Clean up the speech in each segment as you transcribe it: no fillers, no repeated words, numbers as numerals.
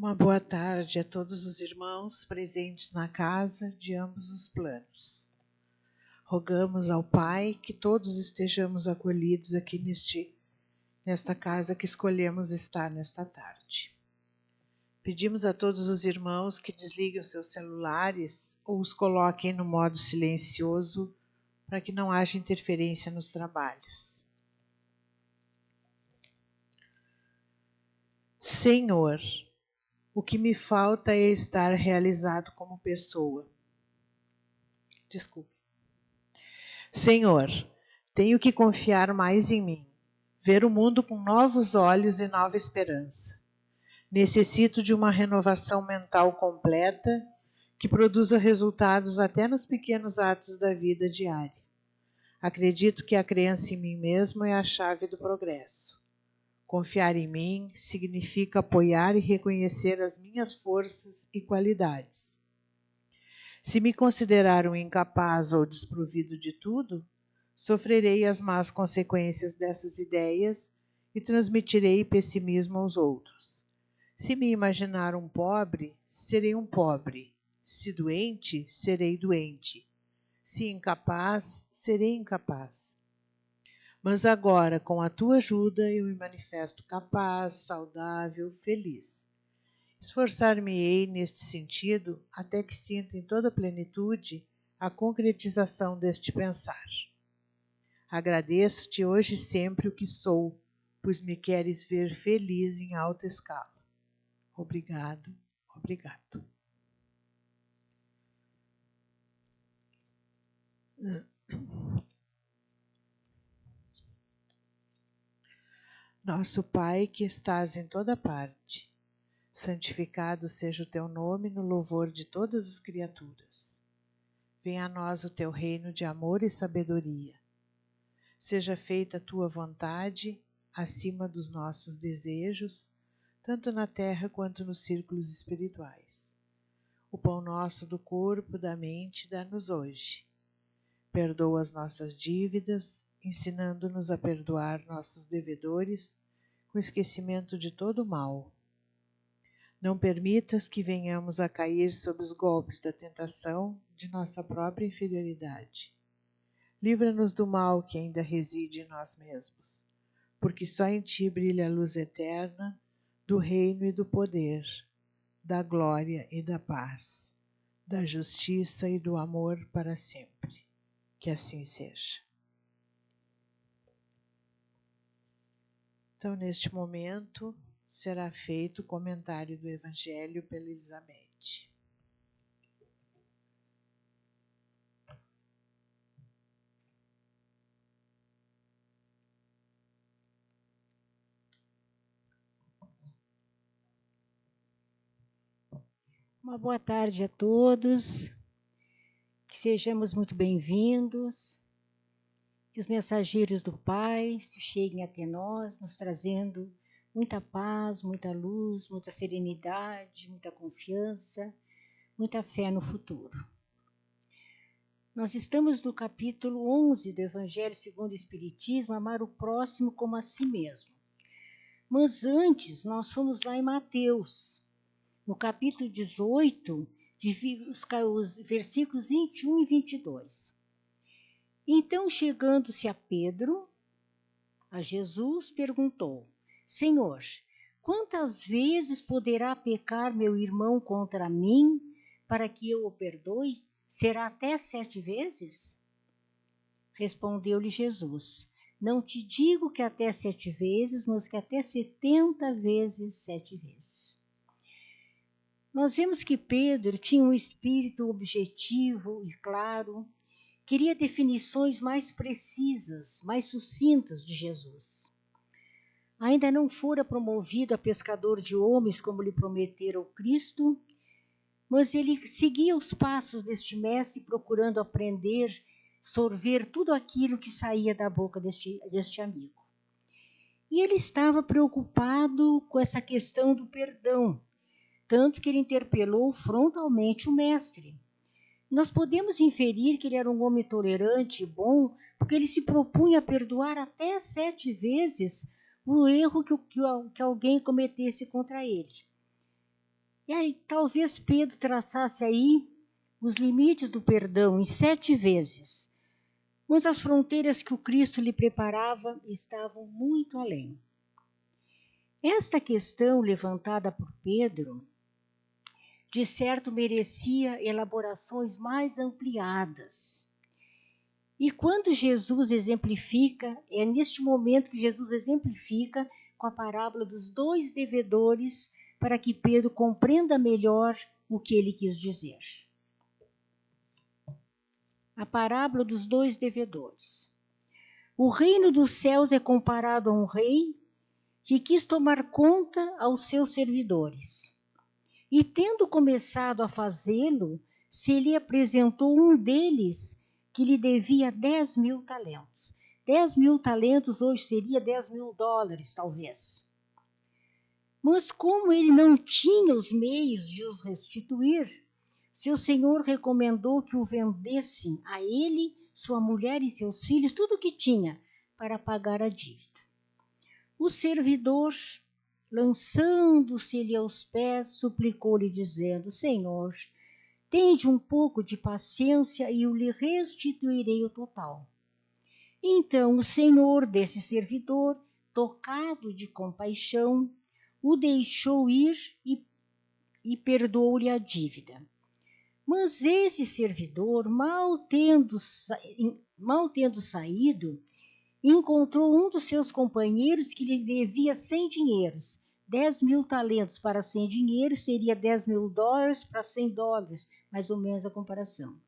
Uma boa tarde a todos os irmãos presentes na casa de ambos os planos. Rogamos ao Pai que todos estejamos acolhidos aqui nesta casa que escolhemos estar nesta tarde. Pedimos a todos os irmãos que desliguem os seus celulares ou os coloquem no modo silencioso para que não haja interferência nos trabalhos. Senhor, o que me falta é estar realizado como pessoa. Senhor, tenho que confiar mais em mim, ver o mundo com novos olhos e nova esperança. Necessito de uma renovação mental completa que produza resultados até nos pequenos atos da vida diária. Acredito que a crença em mim mesmo é a chave do progresso. Confiar em mim significa apoiar e reconhecer as minhas forças e qualidades. Se me considerar um incapaz ou desprovido de tudo, sofrerei as más consequências dessas ideias e transmitirei pessimismo aos outros. Se me imaginar um pobre, serei um pobre. Se doente, serei doente. Se incapaz, serei incapaz. Mas agora, com a tua ajuda, eu me manifesto capaz, saudável, feliz. Esforçar-me-ei neste sentido até que sinta em toda a plenitude a concretização deste pensar. Agradeço-te hoje e sempre o que sou, pois me queres ver feliz em alta escala. Obrigado, obrigado. Nosso Pai que estás em toda parte, santificado seja o teu nome no louvor de todas as criaturas. Venha a nós o teu reino de amor e sabedoria. Seja feita a tua vontade acima dos nossos desejos, tanto na terra quanto nos círculos espirituais. O pão nosso do corpo, da mente, dá-nos hoje. Perdoa as nossas dívidas, ensinando-nos a perdoar nossos devedores, com esquecimento de todo o mal. Não permitas que venhamos a cair sob os golpes da tentação de nossa própria inferioridade. Livra-nos do mal que ainda reside em nós mesmos, porque só em ti brilha a luz eterna do reino e do poder, da glória e da paz, da justiça e do amor para sempre. Que assim seja. Então, neste momento, será feito o comentário do Evangelho pela Elizabeth. Uma boa tarde a todos, que sejamos muito bem-vindos, que os mensageiros do Pai cheguem até nós, nos trazendo muita paz, muita luz, muita serenidade, muita confiança, muita fé no futuro. Nós estamos no capítulo 11 do Evangelho segundo o Espiritismo, amar o próximo como a si mesmo. Mas antes, nós fomos lá em Mateus, no capítulo 18, os versículos 21 e 22. Então, chegando-se a Pedro, a Jesus, perguntou: Senhor, quantas vezes poderá pecar meu irmão contra mim, para que eu o perdoe? Será até 7 vezes? Respondeu-lhe Jesus: Não te digo que até 7 vezes, mas que até 70 vezes 7 vezes. Nós vemos que Pedro tinha um espírito objetivo e claro, queria definições mais precisas, mais sucintas de Jesus. Ainda não fora promovido a pescador de homens como lhe prometera o Cristo, mas ele seguia os passos deste mestre procurando aprender, sorver tudo aquilo que saía da boca deste amigo. E ele estava preocupado com essa questão do perdão, tanto que ele interpelou frontalmente o mestre. Nós podemos inferir que ele era um homem tolerante e bom, porque ele se propunha a perdoar até 7 vezes o erro que alguém cometesse contra ele. E aí talvez Pedro traçasse aí os limites do perdão em 7 vezes. Mas as fronteiras que o Cristo lhe preparava estavam muito além. Esta questão levantada por Pedro, de certo merecia elaborações mais ampliadas. E quando Jesus exemplifica, é neste momento que Jesus exemplifica com a parábola dos 2 devedores, para que Pedro compreenda melhor o que ele quis dizer. A parábola dos 2 devedores. O reino dos céus é comparado a um rei que quis tomar conta aos seus servidores. E tendo começado a fazê-lo, se lhe apresentou um deles que lhe devia 10.000 talentos. 10.000 talentos hoje seria $10.000, talvez. Mas como ele não tinha os meios de os restituir, seu senhor recomendou que o vendessem a ele, sua mulher e seus filhos, tudo o que tinha, para pagar a dívida. O servidor, lançando-se-lhe aos pés, suplicou-lhe, dizendo: Senhor, tende um pouco de paciência e eu lhe restituirei o total. Então o senhor desse servidor, tocado de compaixão, o deixou ir e perdoou-lhe a dívida. Mas esse servidor, mal tendo saído, encontrou um dos seus companheiros que lhe devia 100 dinheiros. 10.000 talentos para 100 dinheiros seria $10.000 para $100, mais ou menos a comparação.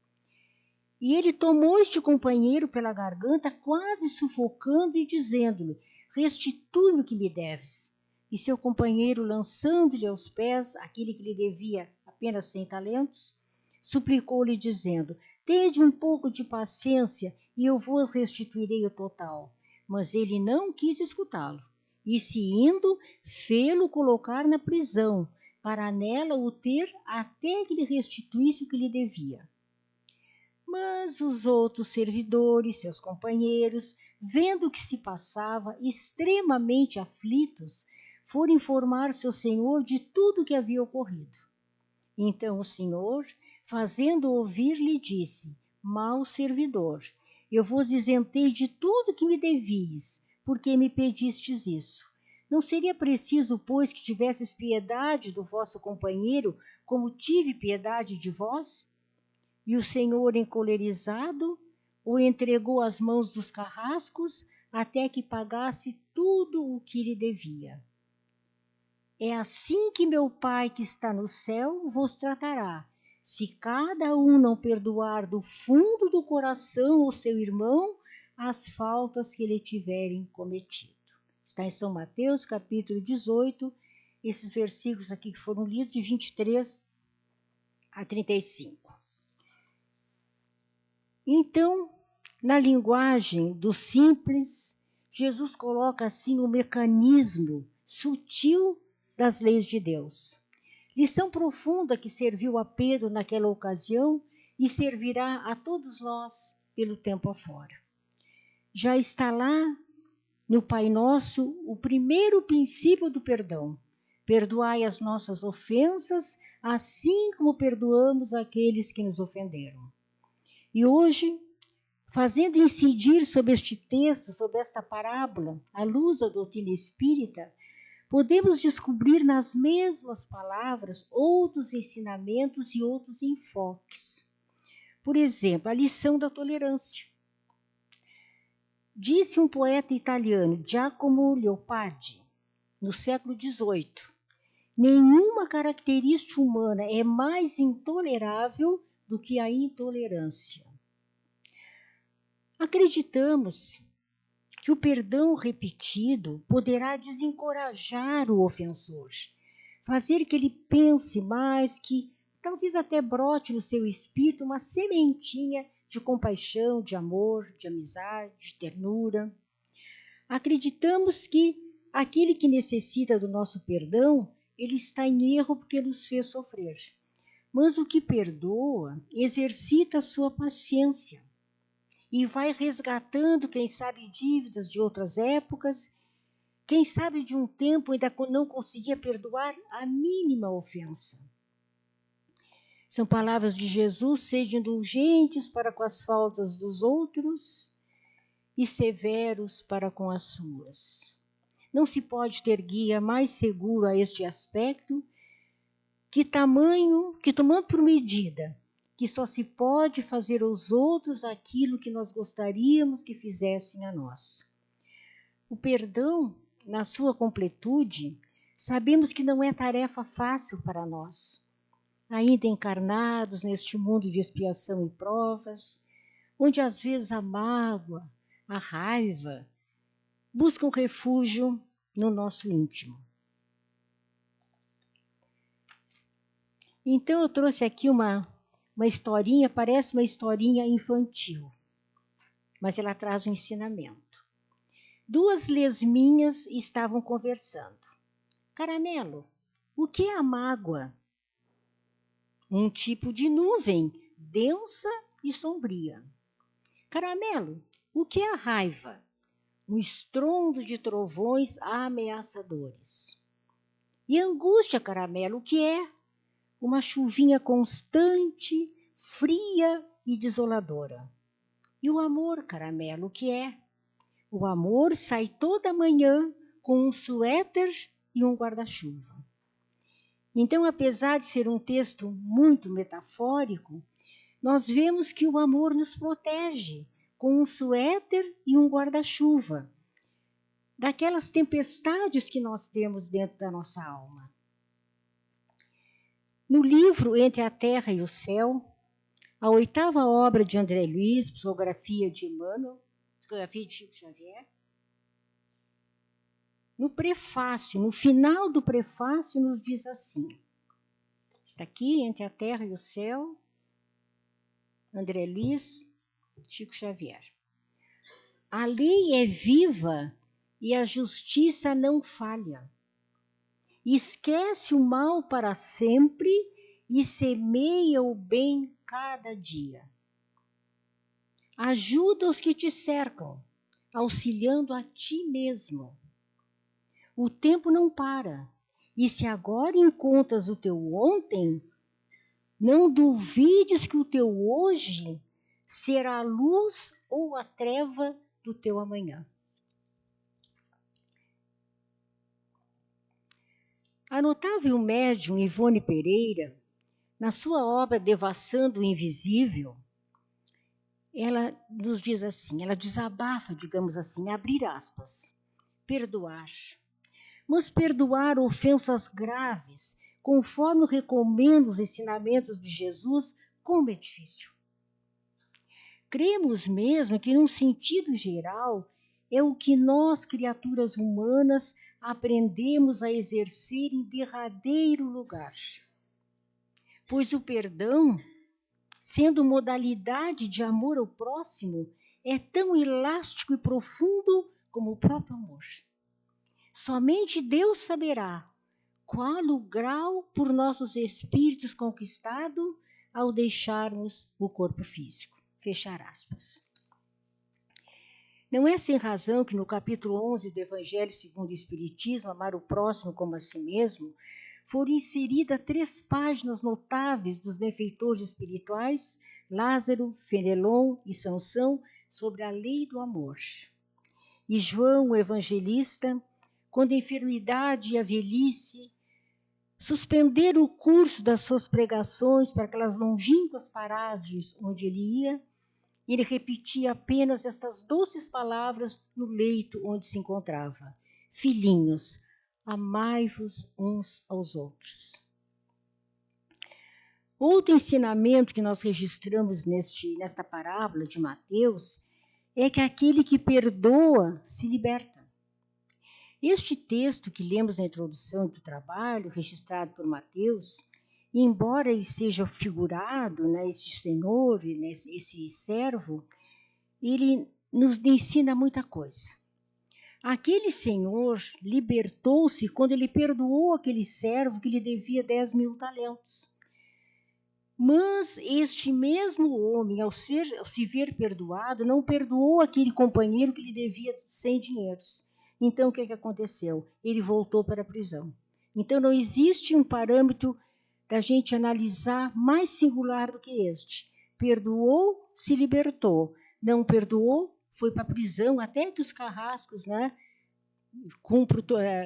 E ele tomou este companheiro pela garganta, quase sufocando e dizendo-lhe: restitui-me o que me deves. E seu companheiro, lançando-lhe aos pés aquele que lhe devia apenas 100 talentos, suplicou-lhe, dizendo: tende um pouco de paciência e eu vos restituirei o total. Mas ele não quis escutá-lo. E se indo, fê-lo colocar na prisão, para nela o ter até que lhe restituísse o que lhe devia. Mas os outros servidores, seus companheiros, vendo o que se passava, extremamente aflitos, foram informar seu senhor de tudo o que havia ocorrido. Então o senhor, fazendo ouvir, lhe disse: mau servidor, eu vos isentei de tudo que me devias, porque me pedistes isso. Não seria preciso, pois, que tivesses piedade do vosso companheiro, como tive piedade de vós? E o senhor, encolerizado, o entregou às mãos dos carrascos, até que pagasse tudo o que lhe devia. É assim que meu Pai que está no céu vos tratará, se cada um não perdoar do fundo do coração o seu irmão as faltas que lhe tiverem cometido. Está em São Mateus, capítulo 18, esses versículos aqui que foram lidos, de 23 a 35. Então, na linguagem do simples, Jesus coloca assim o mecanismo sutil das leis de Deus. Lição profunda que serviu a Pedro naquela ocasião e servirá a todos nós pelo tempo afora. Já está lá no Pai Nosso o primeiro princípio do perdão. Perdoai as nossas ofensas, assim como perdoamos aqueles que nos ofenderam. E hoje, fazendo incidir sobre este texto, sobre esta parábola, à luz da doutrina espírita, podemos descobrir nas mesmas palavras outros ensinamentos e outros enfoques. Por exemplo, a lição da tolerância. Disse um poeta italiano, Giacomo Leopardi, no século XVIII, nenhuma característica humana é mais intolerável do que a intolerância. Acreditamos que o perdão repetido poderá desencorajar o ofensor, fazer que ele pense mais, que talvez até brote no seu espírito uma sementinha de compaixão, de amor, de amizade, de ternura. Acreditamos que aquele que necessita do nosso perdão, ele está em erro porque nos fez sofrer. Mas o que perdoa exercita a sua paciência e vai resgatando, quem sabe, dívidas de outras épocas, quem sabe de um tempo ainda não conseguia perdoar a mínima ofensa. São palavras de Jesus: sede indulgentes para com as faltas dos outros e severos para com as suas. Não se pode ter guia mais seguro a este aspecto que tomando por medida, que só se pode fazer aos outros aquilo que nós gostaríamos que fizessem a nós. O perdão, na sua completude, sabemos que não é tarefa fácil para nós, ainda encarnados neste mundo de expiação e provas, onde às vezes a mágoa, a raiva, buscam refúgio no nosso íntimo. Então eu trouxe aqui uma historinha, parece uma historinha infantil, mas ela traz um ensinamento. Duas lesminhas estavam conversando. Caramelo, o que é a mágoa? Um tipo de nuvem, densa e sombria. Caramelo, o que é a raiva? Um estrondo de trovões ameaçadores. E angústia, Caramelo, o que é? Uma chuvinha constante, fria e desoladora. E o amor, Caramelo, o que é? O amor sai toda manhã com um suéter e um guarda-chuva. Então, apesar de ser um texto muito metafórico, nós vemos que o amor nos protege com um suéter e um guarda-chuva daquelas tempestades que nós temos dentro da nossa alma. No livro Entre a Terra e o Céu, a 8ª obra de André Luiz, psicografia de Emmanuel, psicografia de Chico Xavier, no prefácio, no final do prefácio, nos diz assim, está aqui, Entre a Terra e o Céu, André Luiz, Chico Xavier. A lei é viva e a justiça não falha. Esquece o mal para sempre e semeia o bem cada dia. Ajuda os que te cercam, auxiliando a ti mesmo. O tempo não para, e se agora encontras o teu ontem, não duvides que o teu hoje será a luz ou a treva do teu amanhã. A notável médium Ivone Pereira, na sua obra Devassando o Invisível, ela nos diz assim, ela desabafa, digamos assim, abrir aspas, perdoar. Mas perdoar ofensas graves, conforme recomendam os ensinamentos de Jesus, como é difícil. Cremos mesmo que, num sentido geral, é o que nós, criaturas humanas, aprendemos a exercer em derradeiro lugar. Pois o perdão, sendo modalidade de amor ao próximo, é tão elástico e profundo como o próprio amor. Somente Deus saberá qual o grau por nossos espíritos conquistado ao deixarmos o corpo físico. Fechar aspas. Não é sem razão que no capítulo 11 do Evangelho segundo o Espiritismo, Amar o Próximo como a si mesmo, foram inseridas 3 páginas notáveis dos benfeitores espirituais, Lázaro, Fenelon e Sansão, sobre a lei do amor. E João, o evangelista, quando a enfermidade e a velhice suspenderam o curso das suas pregações para aquelas longínquas paragens onde ele ia, ele repetia apenas estas doces palavras no leito onde se encontrava. Filhinhos, amai-vos uns aos outros. Outro ensinamento que nós registramos nesta parábola de Mateus é que aquele que perdoa se liberta. Este texto que lemos na introdução do trabalho, registrado por Mateus, embora ele seja figurado, né, esse senhor, né, esse servo, ele nos ensina muita coisa. Aquele senhor libertou-se quando ele perdoou aquele servo que lhe devia 10.000 talentos. Mas este mesmo homem, ao se ver perdoado, não perdoou aquele companheiro que lhe devia 100 dinheiros. Então, o que aconteceu? Ele voltou para a prisão. Então, não existe um parâmetro da gente analisar mais singular do que este. Perdoou, se libertou. Não perdoou, foi para a prisão, até que os carrascos, né?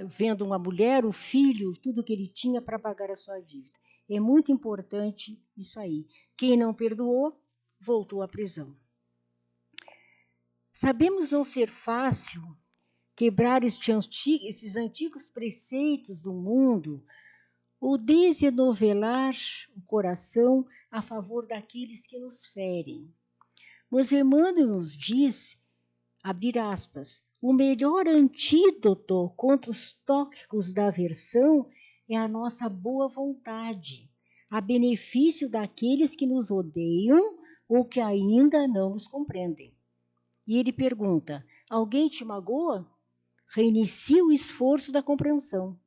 Vendo uma mulher, o filho, tudo que ele tinha para pagar a sua dívida. É muito importante isso aí. Quem não perdoou, voltou à prisão. Sabemos não ser fácil quebrar esses antigos preceitos do mundo ou desenovelar o coração a favor daqueles que nos ferem. Mas Emmanuel nos diz, abrir aspas, o melhor antídoto contra os tóxicos da aversão é a nossa boa vontade, a benefício daqueles que nos odeiam ou que ainda não nos compreendem. E ele pergunta, alguém te magoa? Reinicia o esforço da compreensão.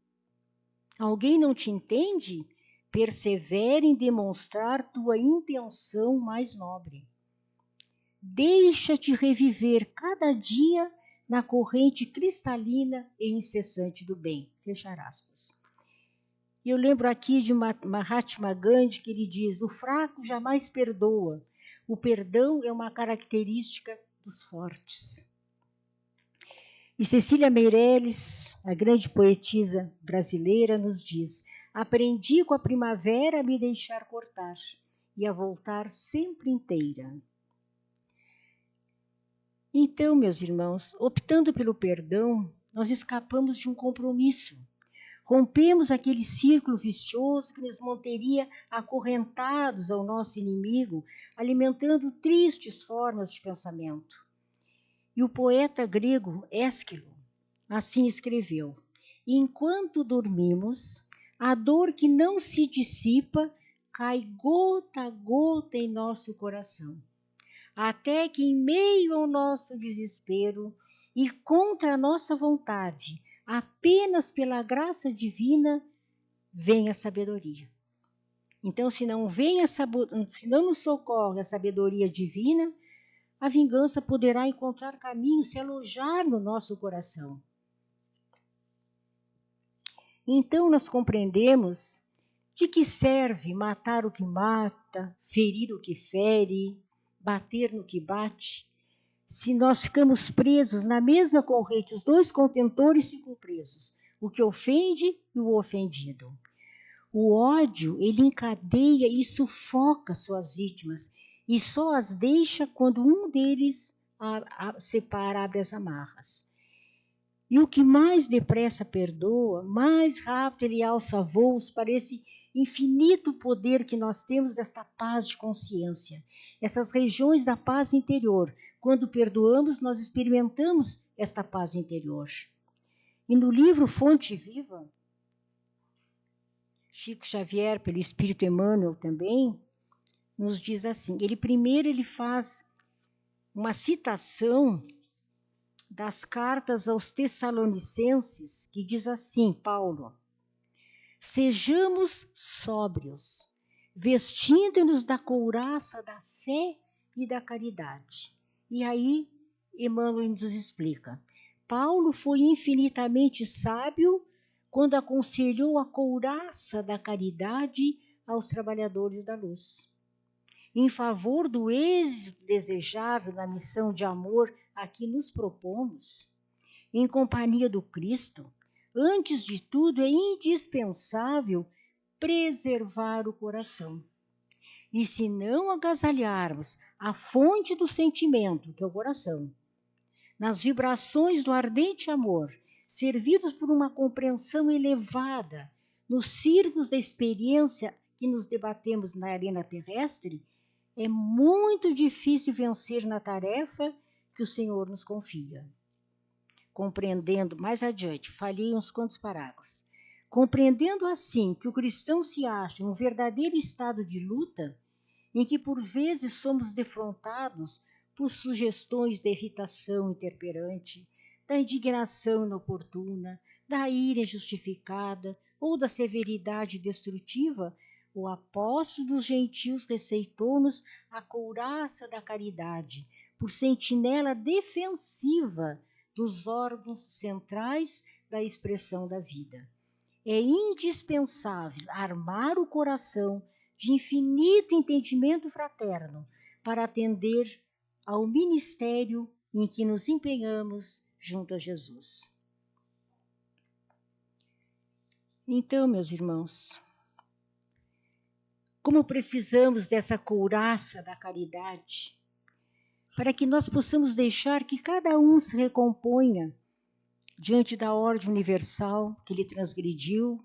Alguém não te entende? Persevere em demonstrar tua intenção mais nobre. Deixa-te reviver cada dia na corrente cristalina e incessante do bem. Fechar aspas. Eu lembro aqui de Mahatma Gandhi que ele diz, o fraco jamais perdoa. O perdão é uma característica dos fortes. E Cecília Meirelles, a grande poetisa brasileira, nos diz, aprendi com a primavera a me deixar cortar e a voltar sempre inteira. Então, meus irmãos, optando pelo perdão, nós escapamos de um compromisso. Rompemos aquele círculo vicioso que nos manteria acorrentados ao nosso inimigo, alimentando tristes formas de pensamento. E o poeta grego Ésquilo assim escreveu, enquanto dormimos, a dor que não se dissipa cai gota a gota em nosso coração. Até que em meio ao nosso desespero e contra a nossa vontade, apenas pela graça divina, vem a sabedoria. Então, se não nos socorre a sabedoria divina, a vingança poderá encontrar caminho, se alojar no nosso coração. Então, nós compreendemos de que serve matar o que mata, ferir o que fere, bater no que bate, se nós ficamos presos na mesma corrente, os dois contentores ficam presos, o que ofende e o ofendido. O ódio, ele encadeia e sufoca suas vítimas e só as deixa quando um deles separa, abre as amarras. E o que mais depressa perdoa, mais rápido ele alça voos para esse infinito poder que nós temos desta paz de consciência. Essas regiões da paz interior. Quando perdoamos, nós experimentamos esta paz interior. E no livro Fonte Viva, Chico Xavier, pelo Espírito Emmanuel também, nos diz assim, ele faz uma citação das cartas aos Tessalonicenses, que diz assim, Paulo, sejamos sóbrios, vestindo-nos da couraça da fé e da caridade. E aí, Emmanuel nos explica, Paulo foi infinitamente sábio quando aconselhou a couraça da caridade aos trabalhadores da luz. Em favor do êxito desejável na missão de amor a que nos propomos, em companhia do Cristo, antes de tudo é indispensável preservar o coração. E se não agasalharmos a fonte do sentimento, que é o coração, nas vibrações do ardente amor, servidos por uma compreensão elevada, nos círculos da experiência que nos debatemos na arena terrestre, é muito difícil vencer na tarefa que o Senhor nos confia. Compreendendo, mais adiante, falhei uns quantos parágrafos. Compreendendo assim que o cristão se acha em um verdadeiro estado de luta, em que por vezes somos defrontados por sugestões de irritação interperante, da indignação inoportuna, da ira injustificada ou da severidade destrutiva, o apóstolo dos gentios receitou-nos a couraça da caridade, por sentinela defensiva dos órgãos centrais da expressão da vida. é indispensável armar o coração de infinito entendimento fraterno para atender ao ministério em que nos empenhamos junto a Jesus. Então, meus irmãos, como precisamos dessa couraça da caridade, para que nós possamos deixar que cada um se recomponha diante da ordem universal que ele transgrediu,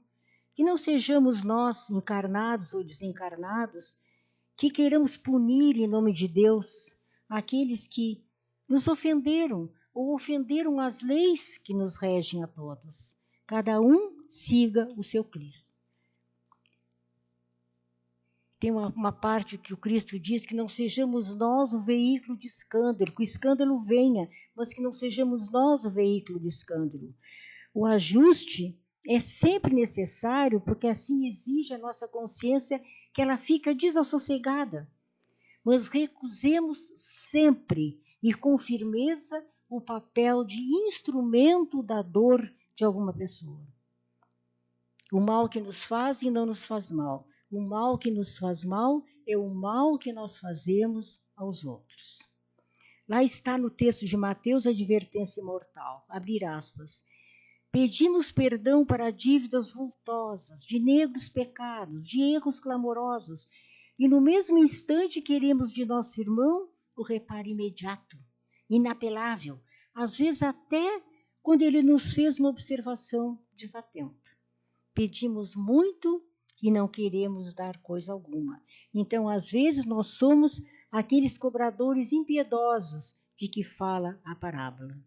que não sejamos nós, encarnados ou desencarnados, que queiramos punir em nome de Deus aqueles que nos ofenderam ou ofenderam as leis que nos regem a todos. Cada um siga o seu Cristo. Tem uma parte que o Cristo diz que não sejamos nós o veículo de escândalo, que o escândalo venha, mas que não sejamos nós o veículo de escândalo. O ajuste é sempre necessário, porque assim exige a nossa consciência que ela fica desassossegada. Mas recusemos sempre e com firmeza o papel de instrumento da dor de alguma pessoa. O mal que nos faz e não nos faz mal. O mal que nos faz mal é o mal que nós fazemos aos outros. Lá está no texto de Mateus a advertência mortal. Abrir aspas. Pedimos perdão para dívidas vultosas, de negros pecados, de erros clamorosos, e no mesmo instante queremos de nosso irmão o reparo imediato, inapelável, às vezes até quando ele nos fez uma observação desatenta. Pedimos muito e não queremos dar coisa alguma. Então, às vezes, nós somos aqueles cobradores impiedosos de que fala a parábola.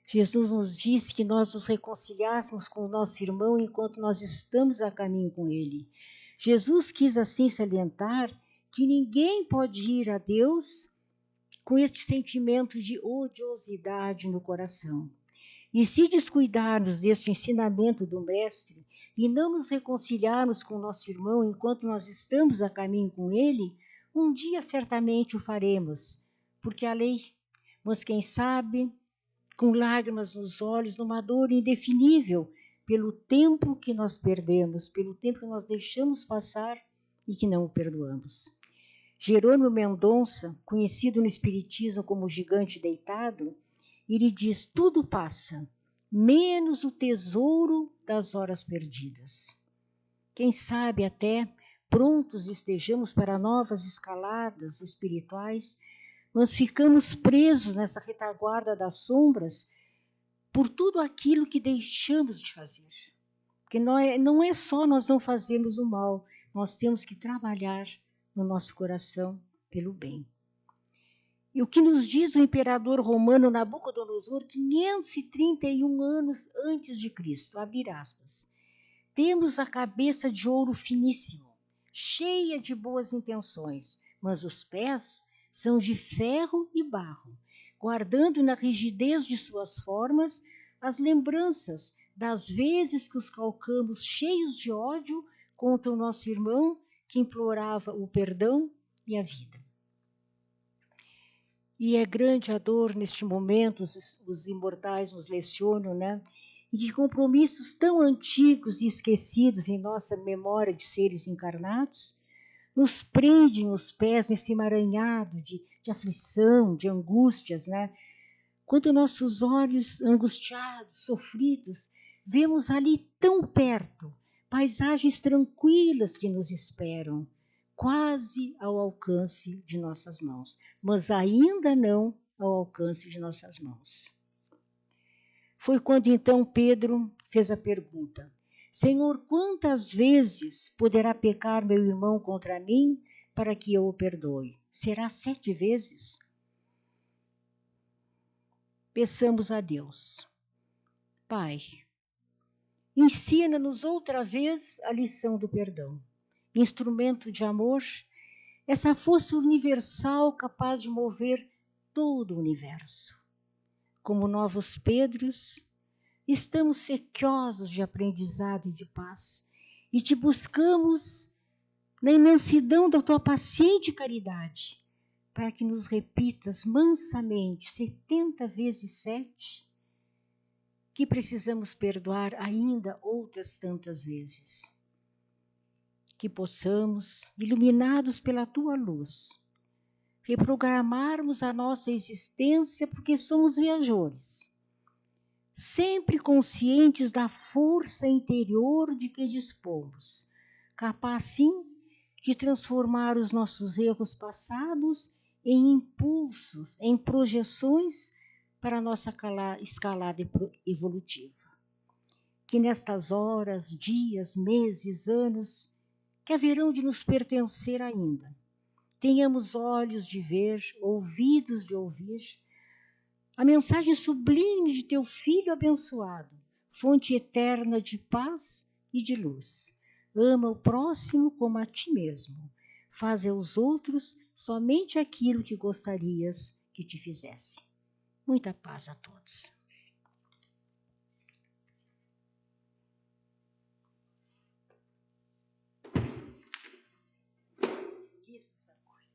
Jesus nos disse que nós nos reconciliássemos com o nosso irmão enquanto nós estamos a caminho com ele. Jesus quis assim salientar que ninguém pode ir a Deus com este sentimento de odiosidade no coração. E se descuidarmos deste ensinamento do Mestre e não nos reconciliarmos com o nosso irmão enquanto nós estamos a caminho com ele, um dia certamente o faremos, porque a lei, mas quem sabe, com lágrimas nos olhos, numa dor indefinível, pelo tempo que nós perdemos, pelo tempo que nós deixamos passar e que não o perdoamos. Jerônimo Mendonça, conhecido no Espiritismo como o gigante deitado, ele diz: tudo passa, menos o tesouro das horas perdidas. Quem sabe até prontos estejamos para novas escaladas espirituais, nós ficamos presos nessa retaguarda das sombras por tudo aquilo que deixamos de fazer. Porque não é só nós não fazermos o mal, nós temos que trabalhar no nosso coração pelo bem. E o que nos diz o imperador romano Nabucodonosor, 531 anos antes de Cristo, abrir aspas, temos a cabeça de ouro finíssimo, cheia de boas intenções, mas os pés são de ferro e barro, guardando na rigidez de suas formas as lembranças das vezes que os calcamos cheios de ódio contra o nosso irmão que implorava o perdão e a vida. E é grande a dor neste momento, os imortais nos lecionam, né? E que compromissos tão antigos e esquecidos em nossa memória de seres encarnados nos prendem os pés nesse emaranhado de aflição, de angústias, né? Quando nossos olhos angustiados, sofridos, vemos ali tão perto paisagens tranquilas que nos esperam, quase ao alcance de nossas mãos, mas ainda não ao alcance de nossas mãos. Foi quando então Pedro fez a pergunta: Senhor, quantas vezes poderá pecar meu irmão contra mim para que eu o perdoe? Será 7 vezes? Peçamos a Deus. Pai, ensina-nos outra vez a lição do perdão. Instrumento de amor, essa força universal capaz de mover todo o universo. Como novos Pedros, estamos sequiosos de aprendizado e de paz, e te buscamos na imensidão da tua paciente caridade, para que nos repitas mansamente 70 vezes 7, que precisamos perdoar ainda outras tantas vezes. Que possamos, iluminados pela tua luz, reprogramarmos a nossa existência, porque somos viajores, sempre conscientes da força interior de que dispomos, capaz sim de transformar os nossos erros passados em impulsos, em projeções para a nossa escalada evolutiva. Que nestas horas, dias, meses, anos, que haverão de nos pertencer ainda, tenhamos olhos de ver, ouvidos de ouvir, a mensagem sublime de teu Filho abençoado, fonte eterna de paz e de luz. Ama o próximo como a ti mesmo. Faz aos outros somente aquilo que gostarias que te fizesse. Muita paz a todos. Esqueça essa coisa.